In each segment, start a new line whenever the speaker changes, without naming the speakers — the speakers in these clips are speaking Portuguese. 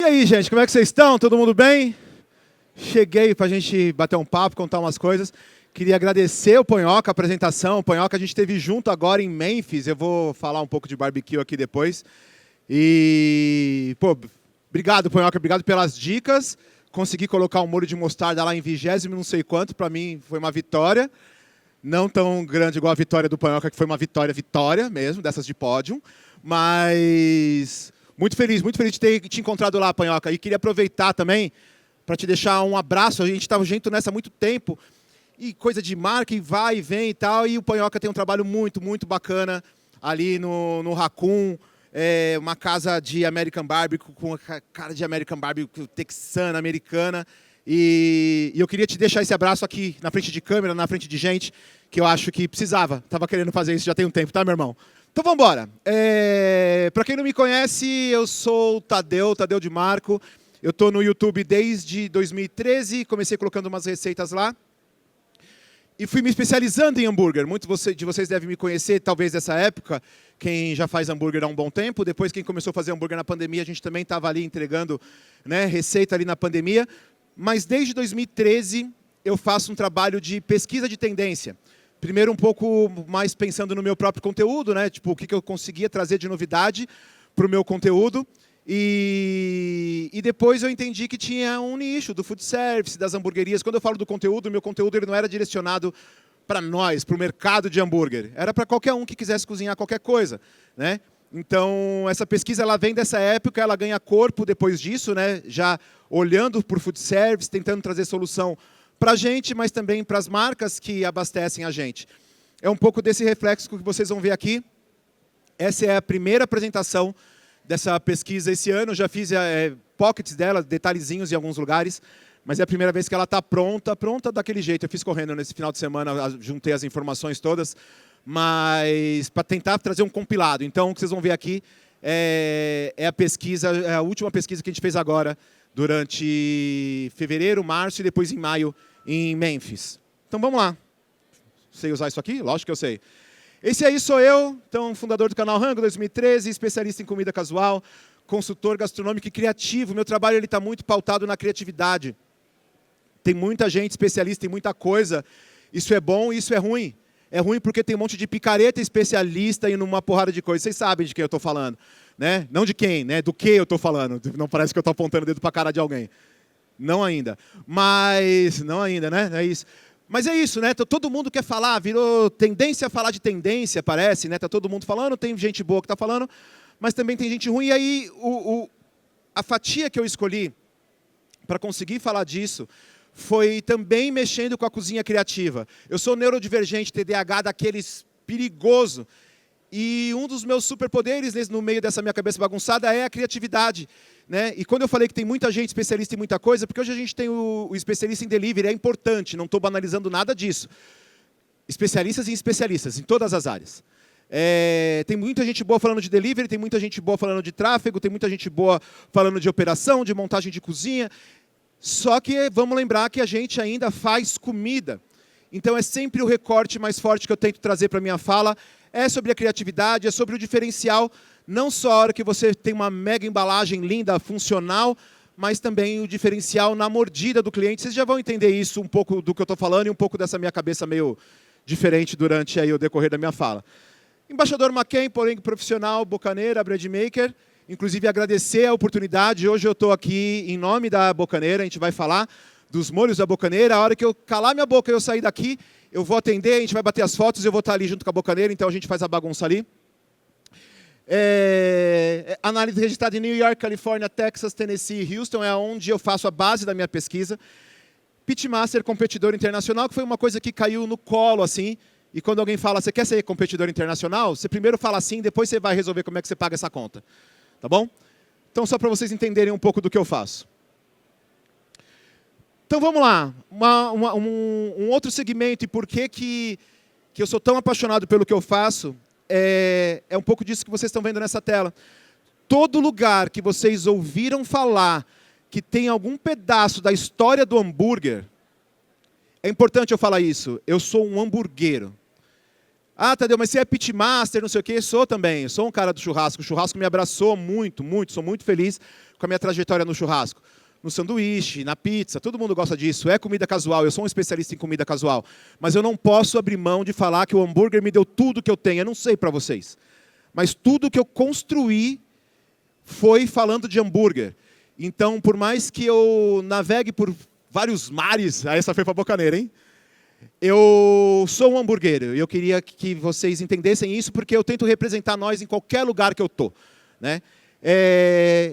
aí, gente, como é que vocês estão? Todo mundo bem? Cheguei para a gente bater um papo, contar umas coisas. Queria agradecer o Ponhoca, a apresentação. O Ponhoca a gente esteve junto agora em Memphis. Eu vou falar um pouco de barbecue aqui depois. E, pô, obrigado, Ponhoca, obrigado pelas dicas. Consegui colocar um molho de mostarda lá em 20º, não sei quanto. Para mim foi uma vitória. Não tão grande igual a vitória do Ponhoca, que foi uma vitória mesmo, dessas de pódio. Mas muito feliz de ter te encontrado lá, Ponhoca. E queria aproveitar também para te deixar um abraço. A gente estava junto nessa há muito tempo. E coisa de marca, e vai e vem e tal. E o Ponhoca tem um trabalho muito bacana ali no Raccoon. É uma casa de American Barbecue, com a cara de American Barbecue texana, americana. E eu queria te deixar esse abraço aqui, na frente de câmera, na frente de gente, que eu acho que precisava. Estava querendo fazer isso já tem um tempo, tá, meu irmão? Então, vamos embora. Para quem não me conhece, eu sou o Tadeu de Marco. Eu estou no YouTube desde 2013, comecei colocando umas receitas lá. E fui me especializando em hambúrguer. Muitos de vocês devem me conhecer, talvez, dessa época, quem já faz hambúrguer há um bom tempo. Depois, quem começou a fazer hambúrguer na pandemia, a gente também estava ali entregando, né, receita ali na pandemia. Mas desde 2013 eu faço um trabalho de pesquisa de tendência. Primeiro um pouco mais pensando no meu próprio conteúdo, né? Tipo, o que eu conseguia trazer de novidade para o meu conteúdo. E depois eu entendi que tinha um nicho do food service, das hamburguerias. Quando eu falo do conteúdo, o meu conteúdo ele não era direcionado para nós, para o mercado de hambúrguer. Era para qualquer um que quisesse cozinhar qualquer coisa, né? Então, essa pesquisa ela vem dessa época, ela ganha corpo depois disso, né? Já olhando para o food service, tentando trazer solução para a gente, mas também para as marcas que abastecem a gente. É um pouco desse reflexo que vocês vão ver aqui. Essa é a primeira apresentação dessa pesquisa esse ano. Já fiz pockets dela, detalhezinhos em alguns lugares, mas é a primeira vez que ela está pronta daquele jeito. Eu fiz correndo nesse final de semana, juntei as informações todas, mas para tentar trazer um compilado. Então, o que vocês vão ver aqui é a pesquisa, é a última pesquisa que a gente fez agora, durante fevereiro, março e depois em maio, em Memphis. Então, vamos lá. Sei usar isso aqui? Lógico que eu sei. Esse aí sou eu, então, fundador do canal Rango 2013, especialista em comida casual, consultor gastronômico e criativo. Meu trabalho está muito pautado na criatividade. Tem muita gente especialista em muita coisa. Isso é bom e isso é ruim. É ruim porque tem um monte de picareta especialista em uma porrada de coisa. Vocês sabem de quem eu estou falando, né? Não de quem, né? Do que eu estou falando. Não parece que eu estou apontando o dedo para a cara de alguém. Não ainda. Mas... Não ainda, né? É isso. Mas é isso, né? Todo mundo quer falar, virou tendência a falar de tendência, parece, né? Tá todo mundo falando, tem gente boa que está falando, mas também tem gente ruim. E aí, a fatia que eu escolhi para conseguir falar disso foi também mexendo com a cozinha criativa. Eu sou neurodivergente, TDAH daqueles perigoso. E um dos meus superpoderes no meio dessa minha cabeça bagunçada é a criatividade, né? E quando eu falei que tem muita gente especialista em muita coisa, porque hoje a gente tem o especialista em delivery, é importante, não estou banalizando nada disso. Especialistas em todas as áreas. Tem muita gente boa falando de delivery, tem muita gente boa falando de tráfego, tem muita gente boa falando de operação, de montagem de cozinha. Só que vamos lembrar que a gente ainda faz comida. Então é sempre o recorte mais forte que eu tento trazer para a minha fala. É sobre a criatividade, é sobre o diferencial, não só a hora que você tem uma mega embalagem linda, funcional, mas também o diferencial na mordida do cliente. Vocês já vão entender isso, um pouco do que eu estou falando e um pouco dessa minha cabeça meio diferente durante aí o decorrer da minha fala. Embaixador McCain, porém profissional, bocaneira, bread maker. Inclusive agradecer a oportunidade. Hoje eu estou aqui em nome da Bocaneira, a gente vai falar dos molhos da Bocaneira. A hora que eu calar minha boca e eu sair daqui, eu vou atender, a gente vai bater as fotos, eu vou estar ali junto com a Bocaneira, então a gente faz a bagunça ali. Análise registrada em New York, Califórnia, Texas, Tennessee e Houston, é onde eu faço a base da minha pesquisa. Pitmaster, competidor internacional, que foi uma coisa que caiu no colo, assim, e quando alguém fala, você quer ser competidor internacional? Você primeiro fala assim, depois você vai resolver como é que você paga essa conta. Tá bom? Então, só para vocês entenderem um pouco do que eu faço. Então, vamos lá. Um outro segmento e por que eu sou tão apaixonado pelo que eu faço é um pouco disso que vocês estão vendo nessa tela. Todo lugar que vocês ouviram falar que tem algum pedaço da história do hambúrguer, é importante eu falar isso, eu sou um hamburguero. Ah, Tadeu, mas você é pitmaster, não sei o quê. Sou também, sou um cara do churrasco. O churrasco me abraçou muito, sou muito feliz com a minha trajetória no churrasco? No sanduíche, na pizza, todo mundo gosta disso. É comida casual, eu sou um especialista em comida casual. Mas eu não posso abrir mão de falar que o hambúrguer me deu tudo que eu tenho. Eu não sei para vocês. Mas tudo que eu construí foi falando de hambúrguer. Então, por mais que eu navegue por vários mares... Essa foi para a bocaneira, hein? Eu sou um hambúrguer. E eu queria que vocês entendessem isso, porque eu tento representar nós em qualquer lugar que eu estou, né?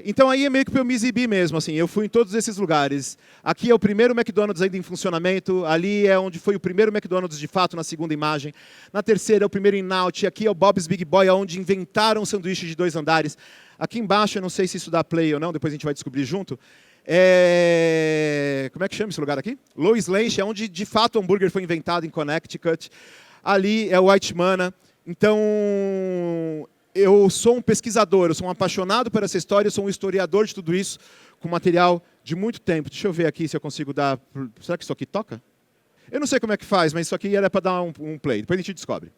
Então aí é meio que para eu me exibir mesmo, assim. Eu fui em todos esses lugares. Aqui é o primeiro McDonald's ainda em funcionamento. Ali é onde foi o primeiro McDonald's de fato, na segunda imagem. Na terceira é o primeiro In-N-Out. Aqui é o Bob's Big Boy, onde inventaram um sanduíche de 2 andares. Aqui embaixo, eu não sei se isso dá play ou não, depois a gente vai descobrir junto. Como é que chama esse lugar aqui? Lois Lane, é onde de fato o hambúrguer foi inventado, em Connecticut. Ali é o White Manna. Então, eu sou um pesquisador, eu sou um apaixonado por essa história, eu sou um historiador de tudo isso, com material de muito tempo. Deixa eu ver aqui se eu consigo dar... Será que isso aqui toca? Eu não sei como é que faz, mas isso aqui era para dar um play. Depois a gente descobre.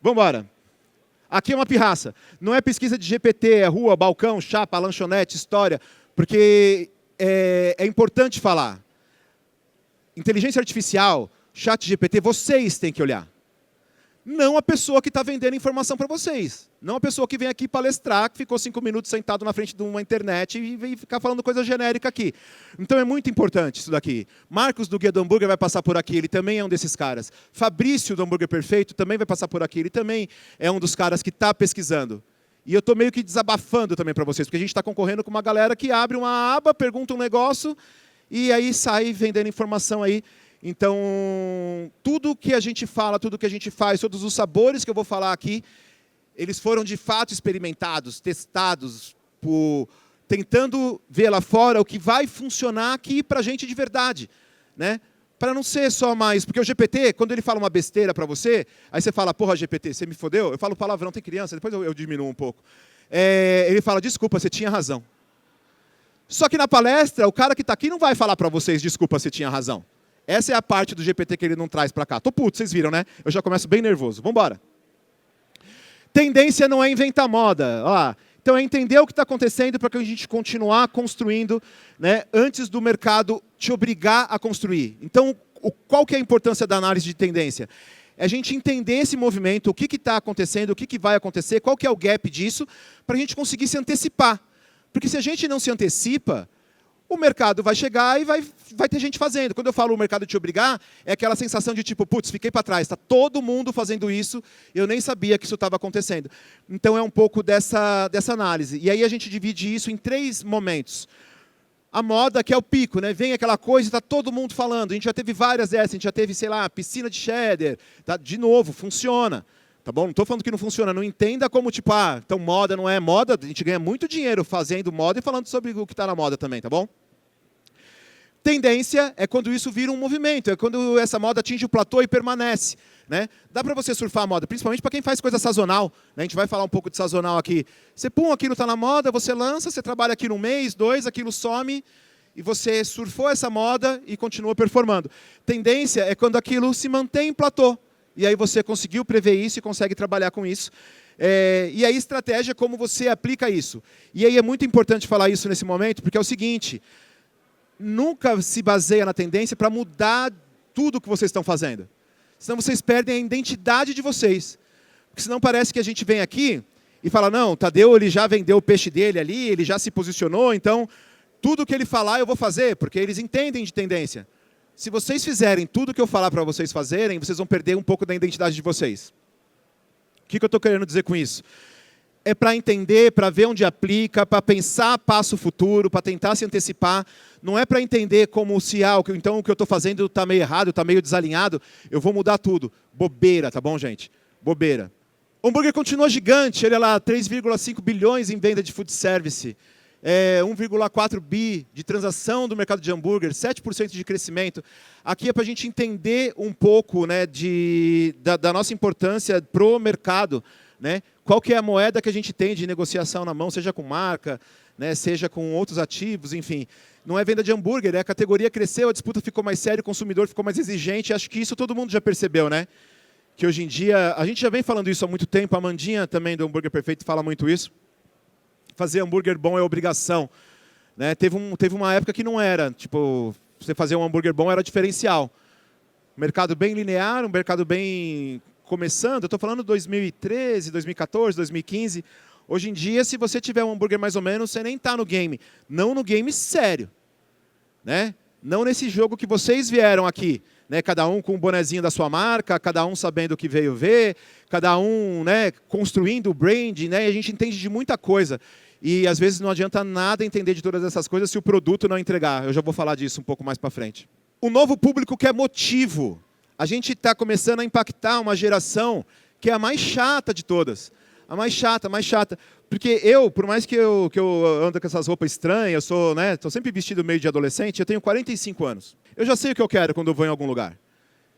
Vamos embora. Aqui é uma pirraça. Não é pesquisa de GPT, é rua, balcão, chapa, lanchonete, história. Porque é importante falar. Inteligência artificial, chat GPT, vocês têm que olhar. Não a pessoa que está vendendo informação para vocês. Não a pessoa que vem aqui palestrar, que ficou 5 minutos sentado na frente de uma internet e vem ficar falando coisa genérica aqui. Então é muito importante isso daqui. Marcos do Guia do Hambúrguer vai passar por aqui, ele também é um desses caras. Fabrício do Hambúrguer Perfeito também vai passar por aqui, ele também é um dos caras que está pesquisando. E eu estou meio que desabafando também para vocês, porque a gente está concorrendo com uma galera que abre uma aba, pergunta um negócio e aí sai vendendo informação aí. Então, tudo que a gente fala, tudo que a gente faz, todos os sabores que eu vou falar aqui, eles foram de fato experimentados, testados, tentando ver lá fora o que vai funcionar aqui para a gente de verdade, né? Para não ser só mais... Porque o GPT, quando ele fala uma besteira para você, aí você fala, porra, GPT, você me fodeu? Eu falo palavrão, tem criança, depois eu diminuo um pouco. Ele fala, desculpa, você tinha razão. Só que na palestra, o cara que está aqui não vai falar para vocês, desculpa, você tinha razão. Essa é a parte do GPT que ele não traz para cá. Tô puto, vocês viram, né? Eu já começo bem nervoso. Vamos embora. Tendência não é inventar moda. Ó, então é entender o que está acontecendo para que a gente continuar construindo, né, antes do mercado te obrigar a construir. Então, qual que é a importância da análise de tendência? É a gente entender esse movimento, o que está acontecendo, o que vai acontecer, qual que é o gap disso, para a gente conseguir se antecipar. Porque se a gente não se antecipa, o mercado vai chegar e vai ter gente fazendo. Quando eu falo o mercado te obrigar, é aquela sensação de tipo, putz, fiquei para trás, está todo mundo fazendo isso, eu nem sabia que isso estava acontecendo. Então é um pouco dessa análise. E aí a gente divide isso em 3 momentos. A moda, que é o pico, né? Vem aquela coisa e está todo mundo falando. A gente já teve várias dessas, a gente já teve, sei lá, piscina de cheddar. Tá? De novo, funciona. Tá bom? Não estou falando que não funciona, não entenda como, tipo, então moda não é moda, a gente ganha muito dinheiro fazendo moda e falando sobre o que está na moda também, tá bom? Tendência é quando isso vira um movimento, é quando essa moda atinge o platô e permanece, né? Dá para você surfar a moda, principalmente para quem faz coisa sazonal, né? A gente vai falar um pouco de sazonal aqui. Você, aquilo está na moda, você lança, você trabalha aqui 1 mês, 2, aquilo some, e você surfou essa moda e continua performando. Tendência é quando aquilo se mantém em platô, e aí você conseguiu prever isso e consegue trabalhar com isso. E aí estratégia é como você aplica isso. E aí é muito importante falar isso nesse momento, porque é o seguinte... Nunca se baseia na tendência para mudar tudo que vocês estão fazendo. Senão vocês perdem a identidade de vocês. Porque senão parece que a gente vem aqui e fala, não, Tadeu ele já vendeu o peixe dele ali, ele já se posicionou, então tudo que ele falar eu vou fazer, porque eles entendem de tendência. Se vocês fizerem tudo que eu falar para vocês fazerem, vocês vão perder um pouco da identidade de vocês. O que eu estou querendo dizer com isso? É para entender, para ver onde aplica, para pensar passo futuro, para tentar se antecipar. Não é para entender como se então o que eu estou fazendo está meio errado, está meio desalinhado, eu vou mudar tudo. Bobeira, tá bom, gente? Bobeira. O hambúrguer continua gigante, ele é lá 3,5 bilhões em venda de food service, 1,4 bi de transação do mercado de hambúrguer, 7% de crescimento. Aqui é para a gente entender um pouco, né, da nossa importância para o mercado, né? Qual que é a moeda que a gente tem de negociação na mão, seja com marca, né, seja com outros ativos, enfim. Não é venda de hambúrguer, a categoria cresceu, a disputa ficou mais séria, o consumidor ficou mais exigente. Acho que isso todo mundo já percebeu, né? Que hoje em dia, a gente já vem falando isso há muito tempo, a Amandinha também do Hambúrguer Perfeito fala muito isso. fazer hambúrguer bom é obrigação. Né? Teve uma época que não era. Tipo, você fazer um hambúrguer bom era diferencial. Mercado bem linear, um mercado bem começando. Eu estou falando 2013, 2014, 2015. Hoje em dia, se você tiver um hambúrguer mais ou menos, você nem está no game. Não no game sério. Né? Não nesse jogo que vocês vieram aqui. Né? Cada um com o bonezinho da sua marca, cada um sabendo o que veio ver, cada um, né, construindo o brand. Né? E a gente entende de muita coisa. E às vezes não adianta nada entender de todas essas coisas se o produto não entregar. Eu já vou falar disso um pouco mais para frente. O novo público quer motivo. A gente está começando a impactar uma geração que é a mais chata de todas. A mais chata, mais chata. Porque eu, por mais que eu ando com essas roupas estranhas, eu sou, né, tô sempre vestido meio de adolescente, eu tenho 45 anos. Eu já sei o que eu quero quando eu vou em algum lugar.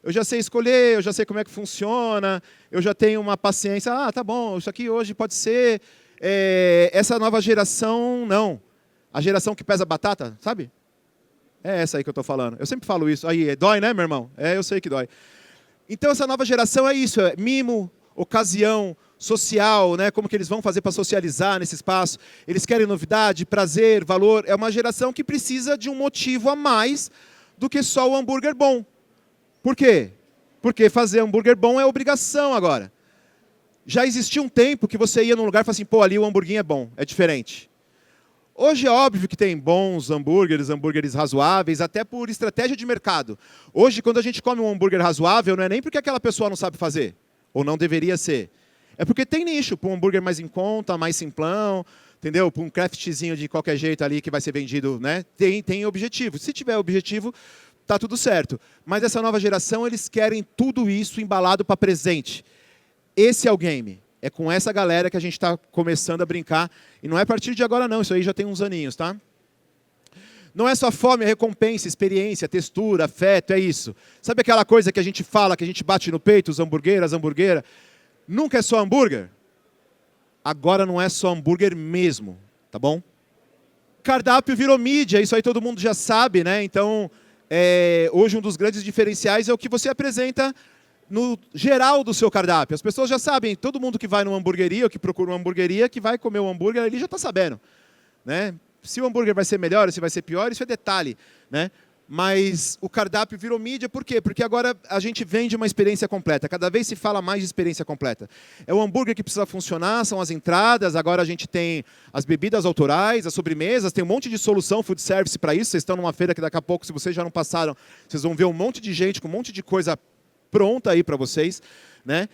Eu já sei escolher, eu já sei como é que funciona, eu já tenho uma paciência. Ah, tá bom, isso aqui hoje pode ser... essa nova geração, não. A geração que pesa batata, sabe? É essa aí que eu estou falando. Eu sempre falo isso. Aí, dói, né, meu irmão? Eu sei que dói. Então, essa nova geração é isso. É mimo, ocasião, social, né? Como que eles vão fazer para socializar nesse espaço. Eles querem novidade, prazer, valor. É uma geração que precisa de um motivo a mais do que só o hambúrguer bom. Por quê? Porque fazer hambúrguer bom é obrigação agora. Já existia um tempo que você ia num lugar e falava assim, pô, ali o hambúrguer é bom, é diferente. Hoje é óbvio que tem bons hambúrgueres razoáveis, até por estratégia de mercado. Hoje, quando a gente come um hambúrguer razoável, não é nem porque aquela pessoa não sabe fazer, ou não deveria ser. É porque tem nicho, para um hambúrguer mais em conta, mais simplão, entendeu? Para um craftzinho de qualquer jeito ali que vai ser vendido, né? Tem objetivo. Se tiver objetivo, tá tudo certo. Mas essa nova geração, eles querem tudo isso embalado para presente. Esse é o game. É com essa galera que a gente está começando a brincar. E não é a partir de agora, não. Isso aí já tem uns aninhos, tá? Não é só fome, é recompensa, experiência, textura, afeto, é isso. Sabe aquela coisa que a gente fala, que a gente bate no peito, os hambúrgueres, as hambúrgueras? Nunca é só hambúrguer? Agora não é só hambúrguer mesmo, tá bom? Cardápio virou mídia, isso aí todo mundo já sabe, né? Então, hoje um dos grandes diferenciais é o que você apresenta no geral do seu cardápio. As pessoas já sabem, todo mundo que vai numa hamburgueria, ou que procura uma hamburgueria, que vai comer um hambúrguer, ele já está sabendo. Né? Se o hambúrguer vai ser melhor, se vai ser pior, isso é detalhe. Né? Mas o cardápio virou mídia, por quê? Porque agora a gente vende uma experiência completa. Cada vez se fala mais de experiência completa. É o hambúrguer que precisa funcionar, são as entradas, agora a gente tem as bebidas autorais, as sobremesas, tem um monte de solução food service para isso. Vocês estão numa feira que daqui a pouco, se vocês já não passaram, vocês vão ver um monte de gente com um monte de coisa pronta aí para vocês, né?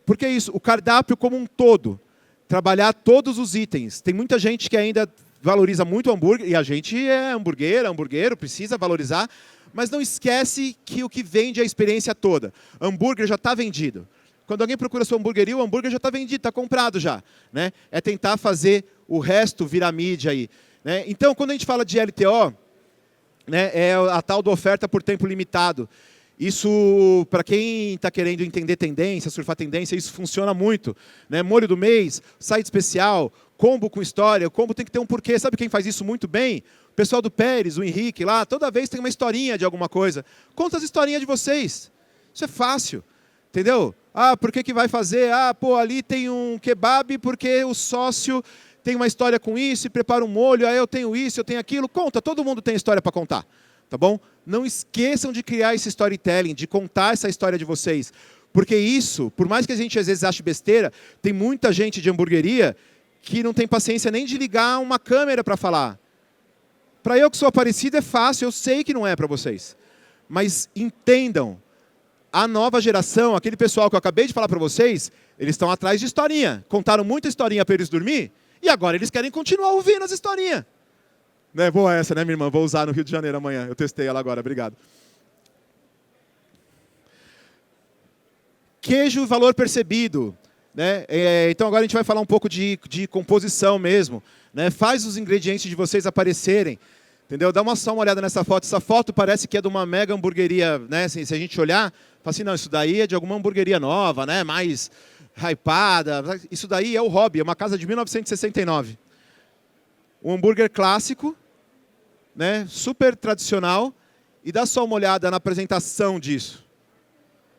Porque é isso, o cardápio como um todo, trabalhar todos os itens. Tem muita gente que ainda valoriza muito o hambúrguer, e a gente é hambúrguero, precisa valorizar, mas não esquece que o que vende é a experiência toda. Hambúrguer já está vendido. Quando alguém procura sua hamburgueria, o hambúrguer já está vendido, está comprado já. Né? É tentar fazer o resto virar mídia aí. Né? Então, quando a gente fala de LTO, né, é a tal da oferta por tempo limitado. Isso, para quem está querendo entender tendência, surfar tendência, isso funciona muito. Né? Molho do mês, site especial, combo com história. O combo tem que ter um porquê. Sabe quem faz isso muito bem? O pessoal do Pérez, o Henrique lá, toda vez tem uma historinha de alguma coisa. Conta as historinhas de vocês. Isso é fácil. Entendeu? Ah, por que vai fazer? Ah, pô, ali tem um kebab porque o sócio tem uma história com isso e prepara um molho. Ah, eu tenho isso, eu tenho aquilo. Conta, todo mundo tem história para contar. Tá bom? Não esqueçam de criar esse storytelling, de contar essa história de vocês. Porque isso, por mais que a gente às vezes ache besteira, tem muita gente de hamburgueria que não tem paciência nem de ligar uma câmera para falar. Para eu que sou aparecido é fácil, eu sei que não é para vocês. Mas entendam, a nova geração, aquele pessoal que eu acabei de falar para vocês, eles estão atrás de historinha. Contaram muita historinha para eles dormir e agora eles querem continuar ouvindo as historinhas. Né, boa essa, né, minha irmã? Vou usar no Rio de Janeiro amanhã. Eu testei ela agora, obrigado. Queijo, valor percebido. Né? Então agora a gente vai falar um pouco de composição mesmo. Né? Faz os ingredientes de vocês aparecerem. Entendeu? Dá só uma olhada nessa foto. Essa foto parece que é de uma mega hamburgueria. Né? Se a gente olhar, fala assim, não, isso daí é de alguma hamburgueria nova, né? Mais hypada. Isso daí é o Hobby, é uma casa de 1969. Um hambúrguer clássico, né, super tradicional, e dá só uma olhada na apresentação disso.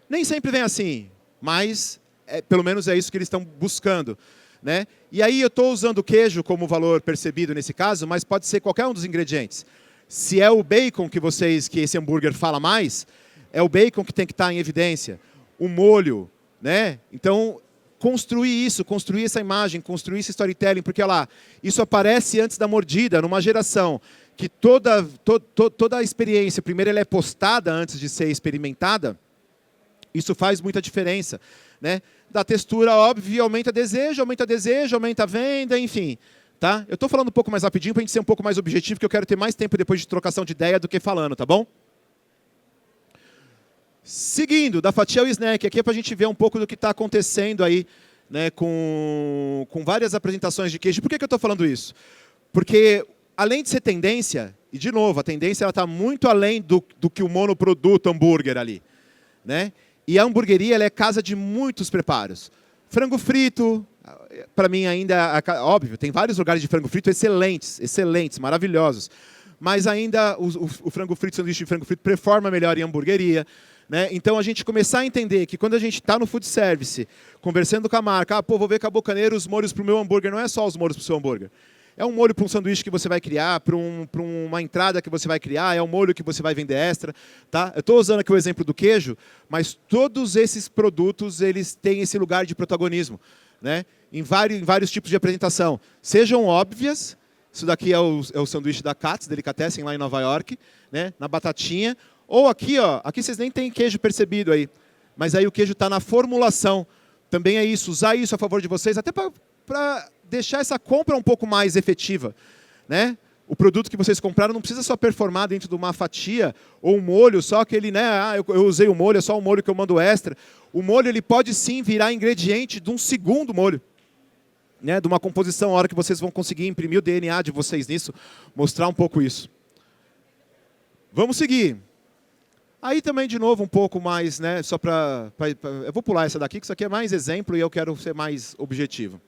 Nem sempre vem assim, mas pelo menos é isso que eles estão buscando. né? E aí eu estou usando o queijo como valor percebido nesse caso, mas pode ser qualquer um dos ingredientes. Se é o bacon que esse hambúrguer fala mais, é o bacon que tem que estar em evidência. O molho, né? Então, construir essa imagem, construir esse storytelling, porque olha lá, isso aparece antes da mordida, numa geração que toda a experiência, primeiro ela é postada antes de ser experimentada, isso faz muita diferença, né? Da textura, óbvio, aumenta desejo, aumenta a venda, enfim. Tá? Eu estou falando um pouco mais rapidinho para a gente ser um pouco mais objetivo, porque eu quero ter mais tempo depois de trocação de ideia do que falando, tá bom? Seguindo, da fatia ao snack, aqui é para a gente ver um pouco do que está acontecendo aí, né, com várias apresentações de queijo. Por que eu estou falando isso? Porque, além de ser tendência, e de novo, a tendência está muito além do que o monoproduto hambúrguer ali, né? E a hamburgueria ela é casa de muitos preparos. Frango frito, para mim ainda, óbvio, tem vários lugares de frango frito excelentes, maravilhosos. Mas ainda o frango frito, sanduíche de frango frito, performa melhor em hamburgueria. Né? Então a gente começar a entender que quando a gente está no food service, conversando com a marca, vou ver com a Bocaneira os molhos para o meu hambúrguer, não é só os molhos para o seu hambúrguer. É um molho para um sanduíche que você vai criar, para uma entrada que você vai criar, é um molho que você vai vender extra. Tá? Eu estou usando aqui o exemplo do queijo, mas todos esses produtos eles têm esse lugar de protagonismo, né? Em vários tipos de apresentação. Sejam óbvias, isso daqui é o sanduíche da Katz, Delicatessen, lá em Nova York, né? Na batatinha. Ou aqui, aqui vocês nem têm queijo percebido aí, mas aí o queijo está na formulação. Também é isso, usar isso a favor de vocês, até para deixar essa compra um pouco mais efetiva, né? O produto que vocês compraram não precisa só performar dentro de uma fatia ou um molho, só aquele, né? Eu usei o molho, é só o molho que eu mando extra. O molho ele pode sim virar ingrediente de um segundo molho, né? De uma composição, a hora que vocês vão conseguir imprimir o DNA de vocês nisso, mostrar um pouco isso. Vamos seguir. Aí também, de novo, um pouco mais, né? Só eu vou pular essa daqui, que isso aqui é mais exemplo e eu quero ser mais objetivo.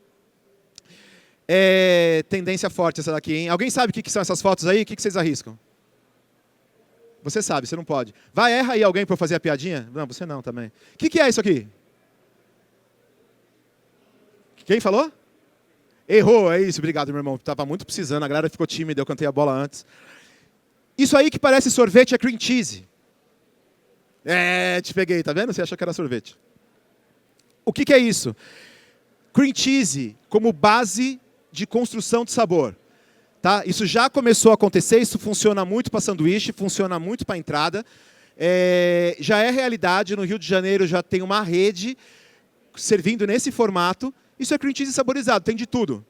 Tendência forte essa daqui, hein? Alguém sabe o que são essas fotos aí? O que vocês arriscam? Você sabe, você não pode. Vai, erra aí alguém para eu fazer a piadinha? Não, você não também. O que é isso aqui? Quem falou? Errou, é isso. Obrigado, meu irmão. Estava muito precisando, a galera ficou tímida, eu cantei a bola antes. Isso aí que parece sorvete é cream cheese. Te peguei, tá vendo? Você achou que era sorvete. O que é isso? Cream cheese como base de construção de sabor. Tá? Isso já começou a acontecer, isso funciona muito para sanduíche, funciona muito para entrada. Já é realidade, no Rio de Janeiro já tem uma rede servindo nesse formato. Isso é cream cheese saborizado, tem de tudo.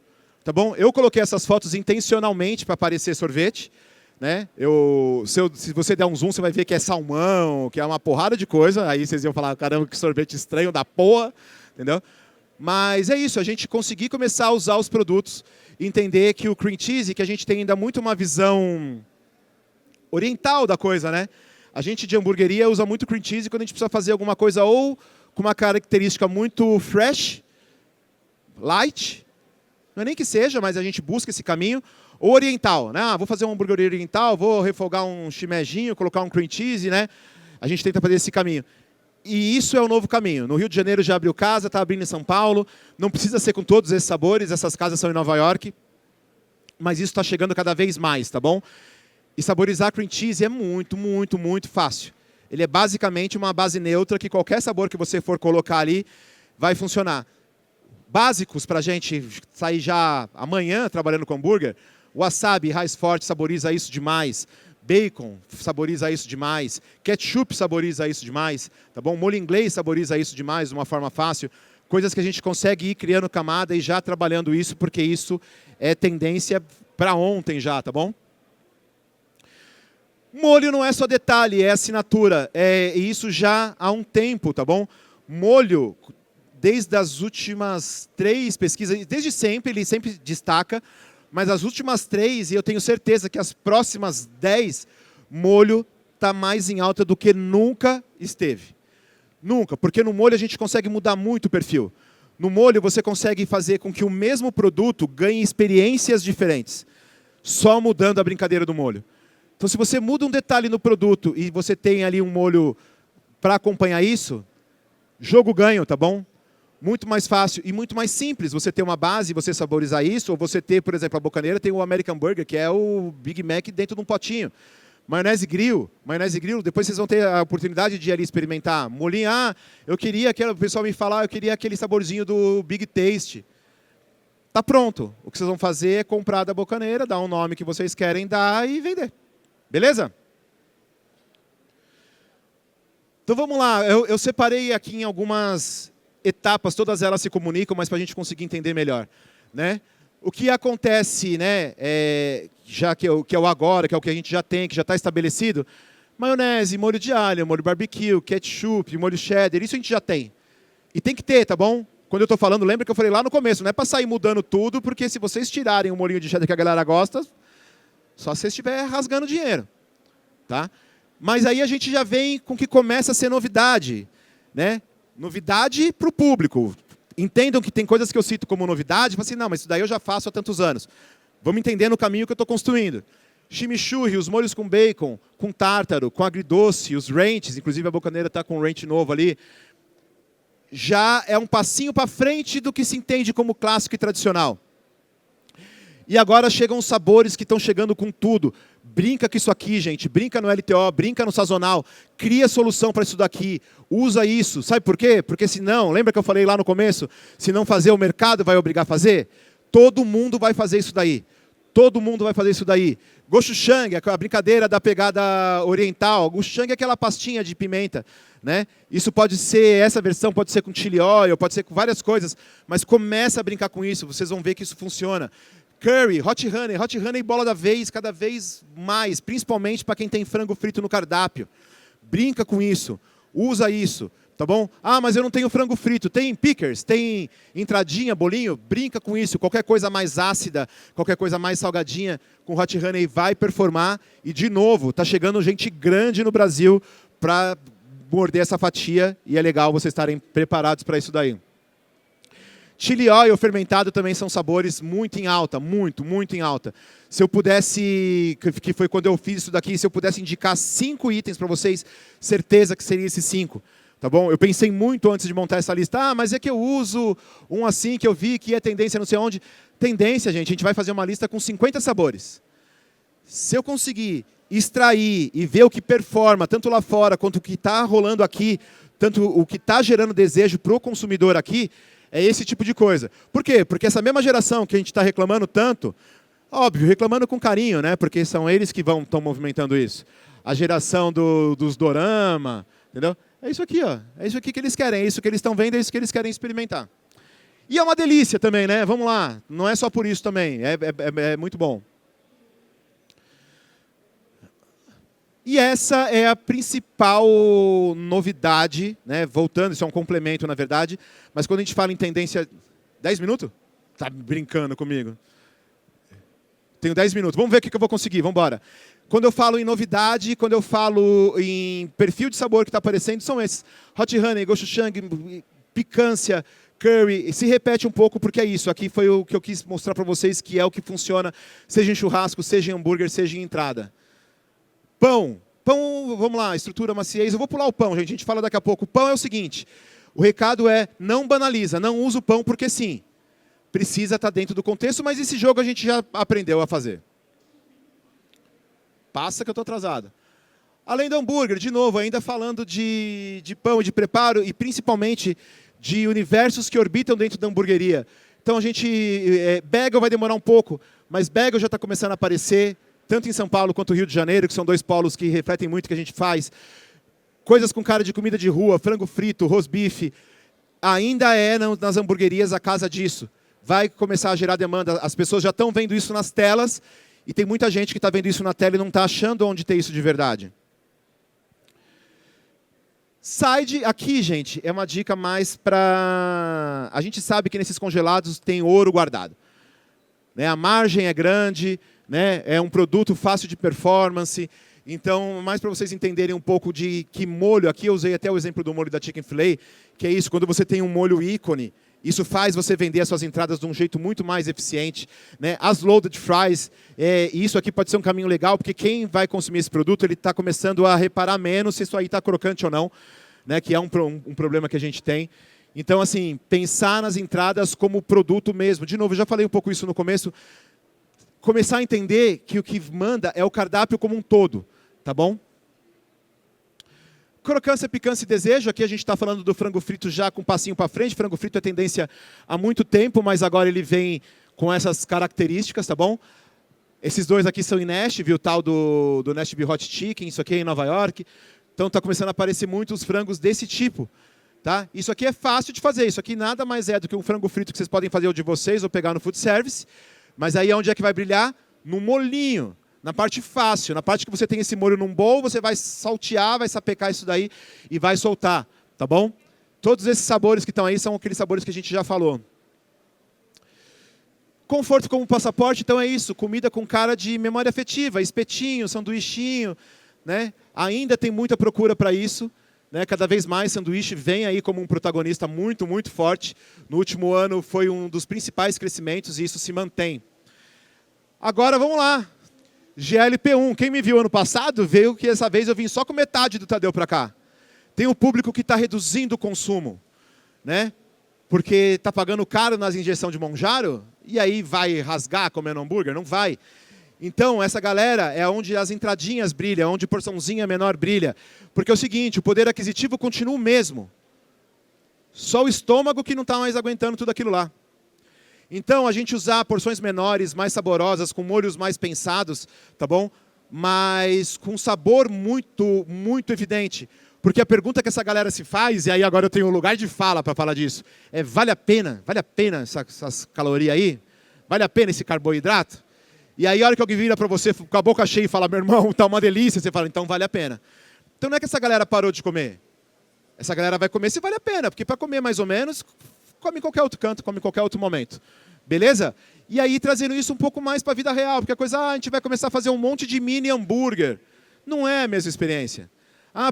Tá bom? Eu coloquei essas fotos intencionalmente para parecer sorvete. Né? Se você der um zoom, você vai ver que é salmão, que é uma porrada de coisa. Aí vocês iam falar, caramba, que sorvete estranho da porra. Entendeu? Mas é isso, a gente conseguir começar a usar os produtos, entender que o cream cheese, que a gente tem ainda muito uma visão oriental da coisa, né? A gente de hamburgueria usa muito cream cheese quando a gente precisa fazer alguma coisa ou com uma característica muito fresh, light, não é nem que seja, mas a gente busca esse caminho, ou oriental, né? Vou fazer um hambúrguer oriental, vou refogar um shimejizinho, colocar um cream cheese, né? A gente tenta fazer esse caminho. E isso é o novo caminho. No Rio de Janeiro já abriu casa, está abrindo em São Paulo. Não precisa ser com todos esses sabores, essas casas são em Nova York. Mas isso está chegando cada vez mais, tá bom? E saborizar cream cheese é muito, muito, muito fácil. Ele é basicamente uma base neutra que qualquer sabor que você for colocar ali vai funcionar. Básicos para a gente sair já amanhã trabalhando com hambúrguer. Wasabi, raiz forte, saboriza isso demais. Bacon saboriza isso demais. Ketchup saboriza isso demais. Tá bom? Molho inglês saboriza isso demais de uma forma fácil. Coisas que a gente consegue ir criando camada e já trabalhando isso, porque isso é tendência para ontem já, tá bom? Molho não é só detalhe, é assinatura. E isso já há um tempo, tá bom? Molho, desde as últimas 3 pesquisas, desde sempre, ele sempre destaca, mas as últimas 3, e eu tenho certeza que as próximas 10, molho está mais em alta do que nunca esteve. Nunca, porque no molho a gente consegue mudar muito o perfil. No molho você consegue fazer com que o mesmo produto ganhe experiências diferentes, só mudando a brincadeira do molho. Então se você muda um detalhe no produto e você tem ali um molho para acompanhar isso, jogo ganho, tá bom? Muito mais fácil e muito mais simples você ter uma base e você saborizar isso, ou você ter, por exemplo, a Bocaneira tem o American Burger, que é o Big Mac dentro de um potinho. Maionese grill, depois vocês vão ter a oportunidade de ir ali experimentar. Molinho, eu queria o pessoal me falar, eu queria aquele saborzinho do Big Taste. Tá pronto. O que vocês vão fazer é comprar da Bocaneira, dar um nome que vocês querem dar e vender. Beleza? Então vamos lá, eu separei aqui em algumas etapas, todas elas se comunicam, mas para a gente conseguir entender melhor, né? O que acontece, né, já que é o agora, que é o que a gente já tem, que já está estabelecido, maionese, molho de alho, molho barbecue, ketchup, molho cheddar, isso a gente já tem. E tem que ter, tá bom? Quando eu estou falando, lembra que eu falei lá no começo, não é para sair mudando tudo, porque se vocês tirarem o molhinho de cheddar que a galera gosta, só se você estiver rasgando dinheiro, tá? Mas aí a gente já vem com o que começa a ser novidade, né? Novidade para o público. Entendam que tem coisas que eu cito como novidade, assim, não, mas isso daí eu já faço há tantos anos. Vamos entender no caminho que eu estou construindo. Chimichurri, os molhos com bacon, com tártaro, com agridoce, os ranches, inclusive a Bocaneira está com um ranch novo ali, já é um passinho para frente do que se entende como clássico e tradicional. E agora chegam os sabores que estão chegando com tudo. Brinca com isso aqui, gente. Brinca no LTO, brinca no sazonal. Cria solução para isso daqui. Usa isso. Sabe por quê? Porque senão, lembra que eu falei lá no começo? Se não fazer, o mercado vai obrigar a fazer? Todo mundo vai fazer isso daí. Todo mundo vai fazer isso daí. Gochujang, a brincadeira da pegada oriental. Gochujang é aquela pastinha de pimenta, né? Isso pode ser, essa versão pode ser com chili oil, pode ser com várias coisas, mas começa a brincar com isso, vocês vão ver que isso funciona. Curry, hot honey bola da vez, cada vez mais, principalmente para quem tem frango frito no cardápio. Brinca com isso, usa isso, tá bom? Mas eu não tenho frango frito. Tem pickers, tem entradinha, bolinho, brinca com isso. Qualquer coisa mais ácida, qualquer coisa mais salgadinha, com hot honey vai performar. E, de novo, tá chegando gente grande no Brasil para morder essa fatia e é legal vocês estarem preparados para isso daí. Chili oil fermentado também são sabores muito em alta, muito em alta. Se eu pudesse, que foi quando eu fiz isso daqui, se eu pudesse indicar 5 itens para vocês, certeza que seria esses 5. Tá bom? Eu pensei muito antes de montar essa lista. Mas é que eu uso um assim que eu vi que é tendência não sei onde. Tendência, gente, a gente vai fazer uma lista com 50 sabores. Se eu conseguir extrair e ver o que performa, tanto lá fora quanto o que está rolando aqui, tanto o que está gerando desejo para o consumidor aqui, é esse tipo de coisa. Por quê? Porque essa mesma geração que a gente está reclamando tanto, óbvio, reclamando com carinho, né? Porque são eles que estão movimentando isso. A geração dos dorama, entendeu? É isso aqui, ó. É isso aqui que eles querem, é isso que eles estão vendo, é isso que eles querem experimentar. E é uma delícia também, né? Vamos lá. Não é só por isso também. É muito bom. E essa é a principal novidade, né? Voltando, isso é um complemento, na verdade, mas quando a gente fala em tendência... 10 minutos? Tá brincando comigo? Tenho 10 minutos. Vamos ver o que eu vou conseguir, vamos embora. Quando eu falo em novidade, quando eu falo em perfil de sabor que está aparecendo, são esses. Hot honey, gochujang, picância, curry. Se repete um pouco porque é isso. Aqui foi o que eu quis mostrar para vocês que é o que funciona, seja em churrasco, seja em hambúrguer, seja em entrada. Pão, vamos lá, estrutura, maciez. Eu vou pular o pão, gente. A gente fala daqui a pouco. O pão é o seguinte. O recado é, não banaliza, não usa o pão porque sim. Precisa estar dentro do contexto, mas esse jogo a gente já aprendeu a fazer. Passa que eu estou atrasado. Além do hambúrguer, de novo, ainda falando de pão e de preparo, e principalmente de universos que orbitam dentro da hamburgueria. Então a gente... bagel vai demorar um pouco, mas bagel já está começando a aparecer, tanto em São Paulo quanto no Rio de Janeiro, que são 2 polos que refletem muito o que a gente faz. Coisas com cara de comida de rua, frango frito, rosbife. Ainda é nas hamburguerias a casa disso. Vai começar a gerar demanda. As pessoas já estão vendo isso nas telas e tem muita gente que está vendo isso na tela e não está achando onde ter isso de verdade. Side aqui, gente, é uma dica mais para... A gente sabe que nesses congelados tem ouro guardado. Né? A margem é grande, né? É um produto fácil de performance. Então, mais para vocês entenderem um pouco de que molho, aqui eu usei até o exemplo do molho da Chicken Filet, que é isso, quando você tem um molho ícone, isso faz você vender as suas entradas de um jeito muito mais eficiente. Né? As loaded fries, isso aqui pode ser um caminho legal, porque quem vai consumir esse produto, ele está começando a reparar menos se isso aí está crocante ou não, né? Que é um problema que a gente tem. Então, assim, pensar nas entradas como produto mesmo. De novo, eu já falei um pouco isso no começo. Começar a entender que o que manda é o cardápio como um todo, tá bom? Crocância, picância e desejo. Aqui a gente está falando do frango frito já com um passinho para frente. Frango frito é tendência há muito tempo, mas agora ele vem com essas características, tá bom? Esses dois aqui são em Nashville, o tal do Nashville Hot Chicken, isso aqui é em Nova York. Então está começando a aparecer muitos frangos desse tipo. Tá? Isso aqui é fácil de fazer. Isso aqui nada mais é do que um frango frito que vocês podem fazer o de vocês ou pegar no food service. Mas aí onde é que vai brilhar? No molinho. Na parte fácil. Na parte que você tem esse molho num bowl, você vai saltear, vai sapecar isso daí e vai soltar. Tá bom? Todos esses sabores que estão aí são aqueles sabores que a gente já falou. Conforto como passaporte, então é isso. Comida com cara de memória afetiva. Espetinho, sanduichinho. Né? Ainda tem muita procura para isso. Né, cada vez mais sanduíche vem aí como um protagonista muito, muito forte. No último ano foi um dos principais crescimentos e isso se mantém. Agora vamos lá. GLP-1. Quem me viu ano passado, veio que dessa vez eu vim só com metade do Tadeu para cá. Tem um público que está reduzindo o consumo. Né? Porque está pagando caro nas injeções de Monjaro e aí vai rasgar comendo hambúrguer? Não vai. Então, essa galera é onde as entradinhas brilham, onde porçãozinha menor brilha. Porque é o seguinte, o poder aquisitivo continua o mesmo. Só o estômago que não está mais aguentando tudo aquilo lá. Então, a gente usar porções menores, mais saborosas, com molhos mais pensados, tá bom? Mas com sabor muito, muito evidente. Porque a pergunta que essa galera se faz, e aí agora eu tenho um lugar de fala para falar disso, é vale a pena essas calorias aí? Vale a pena esse carboidrato? E aí, a hora que alguém vira para você com a boca cheia e fala, meu irmão, tá uma delícia, você fala, então vale a pena. Então não é que essa galera parou de comer. Essa galera vai comer se vale a pena, porque para comer mais ou menos, come em qualquer outro canto, come em qualquer outro momento. Beleza? E aí, trazendo isso um pouco mais para a vida real, porque a coisa, a gente vai começar a fazer um monte de mini hambúrguer. Não é a mesma experiência.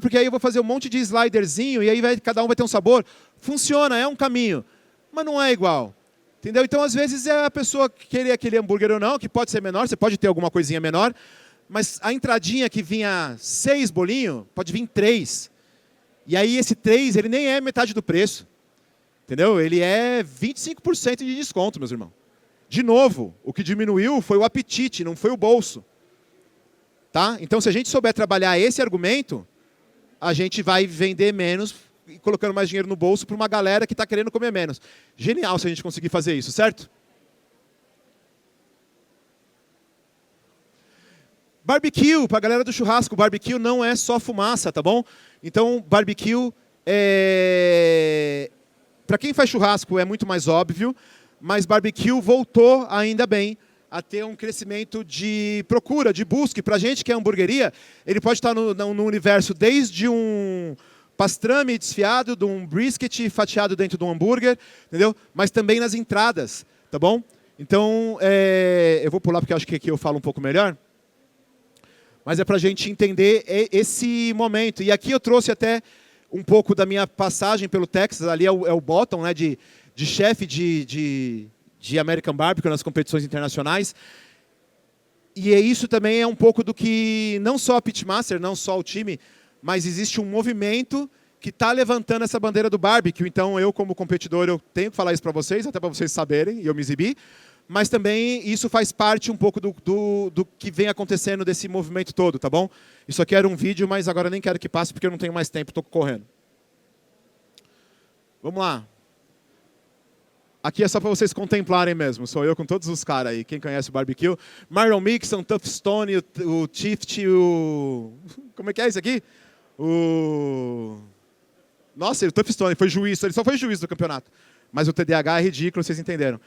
Porque aí eu vou fazer um monte de sliderzinho e aí cada um vai ter um sabor. Funciona, é um caminho, mas não é igual. Entendeu? Então, às vezes, é a pessoa querer aquele hambúrguer ou não, que pode ser menor, você pode ter alguma coisinha menor, mas a entradinha que vinha 6 bolinhos, pode vir 3. E aí esse 3, ele nem é metade do preço. Entendeu? Ele é 25% de desconto, meus irmãos. De novo, o que diminuiu foi o apetite, não foi o bolso. Tá? Então, se a gente souber trabalhar esse argumento, a gente vai vender menos e colocando mais dinheiro no bolso para uma galera que está querendo comer menos. Genial se a gente conseguir fazer isso, certo? Barbecue, para a galera do churrasco, barbecue não é só fumaça, tá bom? Então, barbecue, para quem faz churrasco é muito mais óbvio, mas barbecue voltou, ainda bem, a ter um crescimento de procura, de busca. Para a gente que é hamburgueria, ele pode estar no universo desde um pastrame desfiado, de um brisket fatiado dentro de um hambúrguer, entendeu? Mas também nas entradas, tá bom? Então, eu vou pular porque acho que aqui eu falo um pouco melhor. Mas é para a gente entender esse momento. E aqui eu trouxe até um pouco da minha passagem pelo Texas. Ali é o bottom, né, de chefe de American Barbecue nas competições internacionais. E isso também é um pouco do que, não só a Pitmaster, não só o time, mas existe um movimento que está levantando essa bandeira do barbecue. Então, eu, como competidor, eu tenho que falar isso para vocês, até para vocês saberem, e eu me exibir. Mas também isso faz parte um pouco do que vem acontecendo desse movimento todo, tá bom? Isso aqui era um vídeo, mas agora nem quero que passe, porque eu não tenho mais tempo, estou correndo. Vamos lá. Aqui é só para vocês contemplarem mesmo. Sou eu com todos os caras aí. Quem conhece o barbecue. Myron Mixon, Tough Stone, o Tift, o... Como é que é isso aqui? Nossa, o Tough Stone foi juiz. Ele só foi juiz do campeonato. Mas o TDAH é ridículo, vocês entenderam.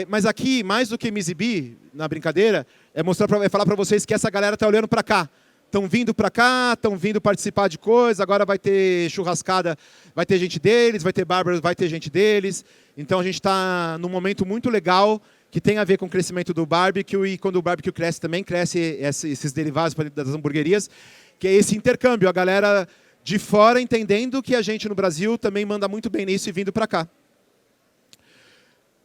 Mas aqui, mais do que me exibir na brincadeira, é falar para vocês que essa galera está olhando para cá. Estão vindo para cá, estão vindo participar de coisa, agora vai ter churrascada, vai ter gente deles, vai ter bárbaros, vai ter gente deles. Então a gente está num momento muito legal que tem a ver com o crescimento do barbecue, e quando o barbecue cresce também, cresce esses derivados das hamburguerias, que é esse intercâmbio, a galera de fora entendendo que a gente no Brasil também manda muito bem nisso e vindo para cá.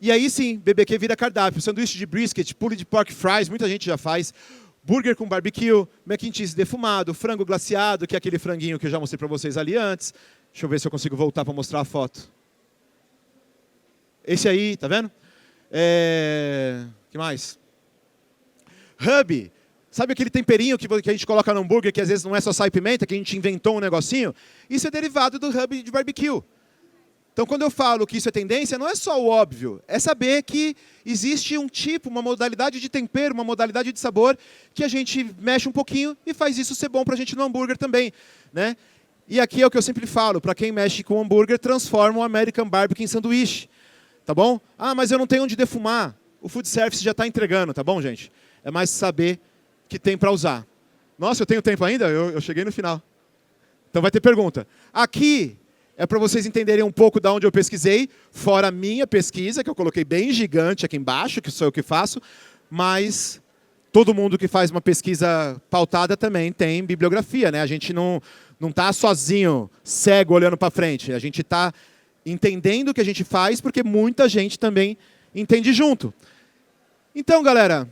E aí sim, BBQ vira cardápio, sanduíche de brisket, pulled pork fries, muita gente já faz. Burger com barbecue, mac and cheese defumado, frango glaciado, que é aquele franguinho que eu já mostrei para vocês ali antes. Deixa eu ver se eu consigo voltar para mostrar a foto. Esse aí, tá vendo? Que mais? Hub. Sabe aquele temperinho que a gente coloca no hambúrguer, que às vezes não é só sal e pimenta, que a gente inventou um negocinho? Isso é derivado do hub de barbecue. Então, quando eu falo que isso é tendência, não é só o óbvio. É saber que existe um tipo, uma modalidade de tempero, uma modalidade de sabor, que a gente mexe um pouquinho e faz isso ser bom para a gente no hambúrguer também, né? E aqui é o que eu sempre falo, para quem mexe com hambúrguer, transforma o American Barbecue em sanduíche. Tá bom? Ah, mas eu não tenho onde defumar. O food service já está entregando, tá bom, gente? É mais saber que tem para usar. Nossa, eu tenho tempo ainda? Eu cheguei no final. Então vai ter pergunta. Aqui é para vocês entenderem um pouco de onde eu pesquisei, fora a minha pesquisa, que eu coloquei bem gigante aqui embaixo, que sou eu que faço, mas todo mundo que faz uma pesquisa pautada também tem bibliografia, né? A gente não está sozinho, cego, olhando para frente. A gente está entendendo o que a gente faz, porque muita gente também entende junto. Então, galera,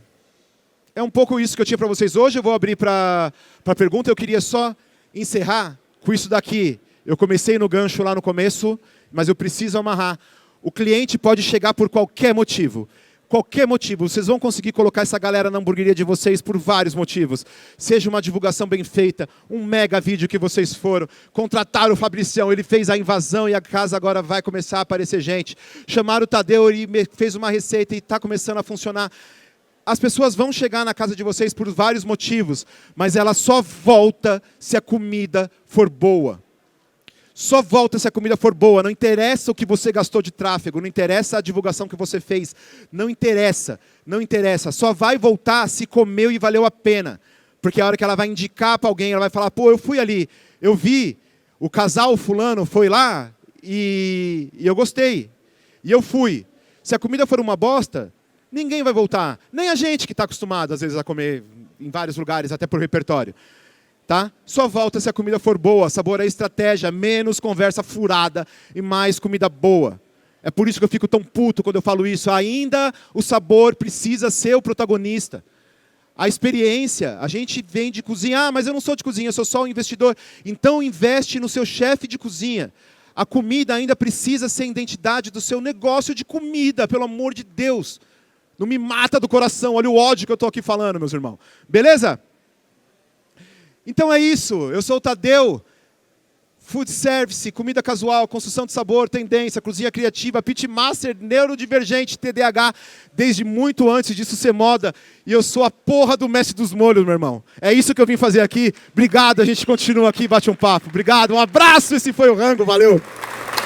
é um pouco isso que eu tinha para vocês hoje. Eu vou abrir para pergunta. Eu queria só encerrar com isso daqui. Eu comecei no gancho lá no começo, mas eu preciso amarrar. O cliente pode chegar por qualquer motivo. Qualquer motivo. Vocês vão conseguir colocar essa galera na hamburgueria de vocês por vários motivos. Seja uma divulgação bem feita, um mega vídeo que vocês foram, contrataram o Fabricião, ele fez a invasão e a casa agora vai começar a aparecer gente. Chamaram o Tadeu, ele fez uma receita e está começando a funcionar. As pessoas vão chegar na casa de vocês por vários motivos, mas ela só volta se a comida for boa. Só volta se a comida for boa. Não interessa o que você gastou de tráfego, não interessa a divulgação que você fez. Não interessa, não interessa. Só vai voltar se comeu e valeu a pena. Porque a hora que ela vai indicar para alguém, ela vai falar, pô, eu fui ali, eu vi, o casal fulano foi lá e eu gostei. E eu fui. Se a comida for uma bosta, ninguém vai voltar. Nem a gente que está acostumado, às vezes, a comer em vários lugares, até por repertório. Tá? Só volta se a comida for boa, sabor é estratégia, menos conversa furada e mais comida boa. É por isso que eu fico tão puto quando eu falo isso. Ainda o sabor precisa ser o protagonista. A experiência, a gente vem de cozinha, mas eu não sou de cozinha, eu sou só um investidor. Então investe no seu chefe de cozinha. A comida ainda precisa ser a identidade do seu negócio de comida, pelo amor de Deus. Não me mata do coração, olha o ódio que eu estou aqui falando, meus irmãos. Beleza? Então é isso, eu sou o Tadeu, Food Service, comida casual, construção de sabor, tendência, cozinha criativa, pitmaster, neurodivergente, TDAH, desde muito antes disso ser moda, e eu sou a porra do mestre dos molhos, meu irmão. É isso que eu vim fazer aqui, obrigado, a gente continua aqui, bate um papo, obrigado, um abraço, esse foi o Rango, valeu!